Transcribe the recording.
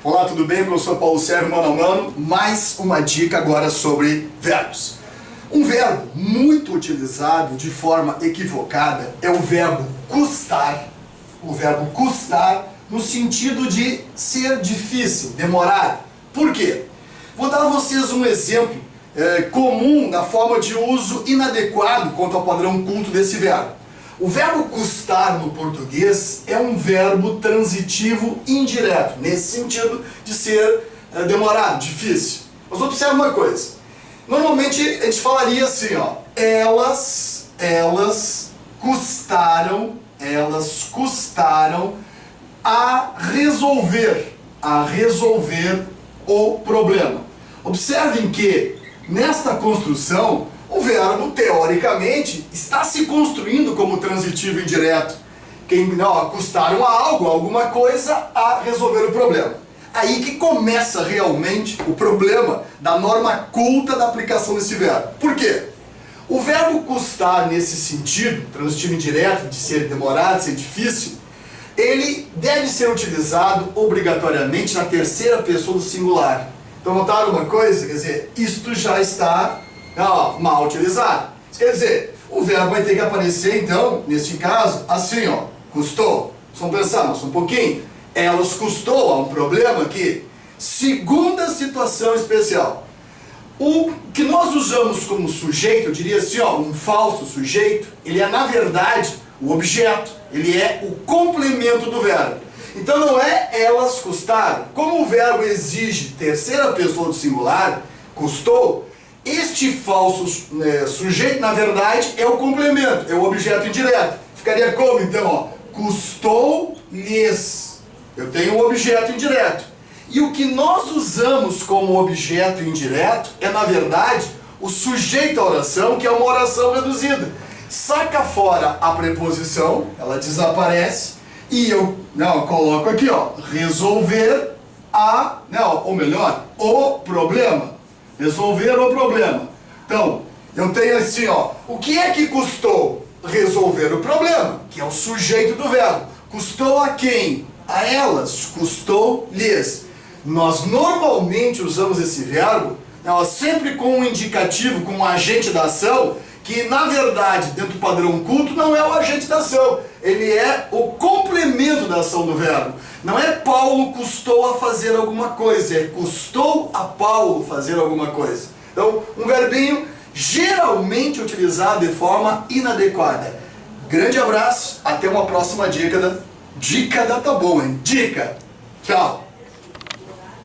Olá, tudo bem? Professor Paulo Sérgio, mano a mano. Mais uma dica agora sobre verbos. Um verbo muito utilizado de forma equivocada é o verbo custar. O verbo custar no sentido de ser difícil, demorar. Por quê? Vou dar a vocês um exemplo comum na forma de uso inadequado quanto ao padrão culto desse verbo. O verbo custar no português é um verbo transitivo indireto, nesse sentido de ser demorado, difícil. Mas observe uma coisa, normalmente a gente falaria assim, ó, elas custaram a resolver o problema. Observem que nesta construção o verbo, teoricamente, está se construindo como transitivo indireto. Custaram a algo, alguma coisa, a resolver o problema. Aí que começa realmente o problema da norma culta da aplicação desse verbo. Por quê? O verbo custar, nesse sentido, transitivo indireto, de ser demorado, de ser difícil, ele deve ser utilizado obrigatoriamente na terceira pessoa do singular. Então, notaram uma coisa? Quer dizer, isto já está mal utilizado. Isso quer dizer, o verbo vai ter que aparecer, então, neste caso, assim, ó, custou. Vamos pensar, mas um pouquinho. Elas custou a um problema aqui. Segunda situação especial. O que nós usamos como sujeito, eu diria assim, ó, um falso sujeito, ele é, na verdade, o objeto. Ele é o complemento do verbo. Então não é elas custaram. Como o verbo exige terceira pessoa do singular, custou, este falso sujeito, na verdade, é o complemento, é o objeto indireto. Ficaria como, então? Ó, custou-lhes. Eu tenho um objeto indireto. E o que nós usamos como objeto indireto é, na verdade, o sujeito à oração, que é uma oração reduzida. Saca fora a preposição, ela desaparece, e eu coloco aqui, ó, resolver o problema. Resolver o problema. Então, eu tenho assim, ó, o que é que custou? Resolver o problema, que é o sujeito do verbo. Custou a quem? A elas. Custou-lhes. Nós normalmente usamos esse verbo sempre com um indicativo, com um agente da ação, que na verdade, dentro do padrão culto, não é o agente da ação. Ele é o complemento da ação do verbo. Não é Paulo custou a fazer alguma coisa, é custou a Paulo fazer alguma coisa. Então, um verbinho geralmente utilizado de forma inadequada. Grande abraço, até uma próxima dica. Dica tá bom, hein? Dica! Tchau!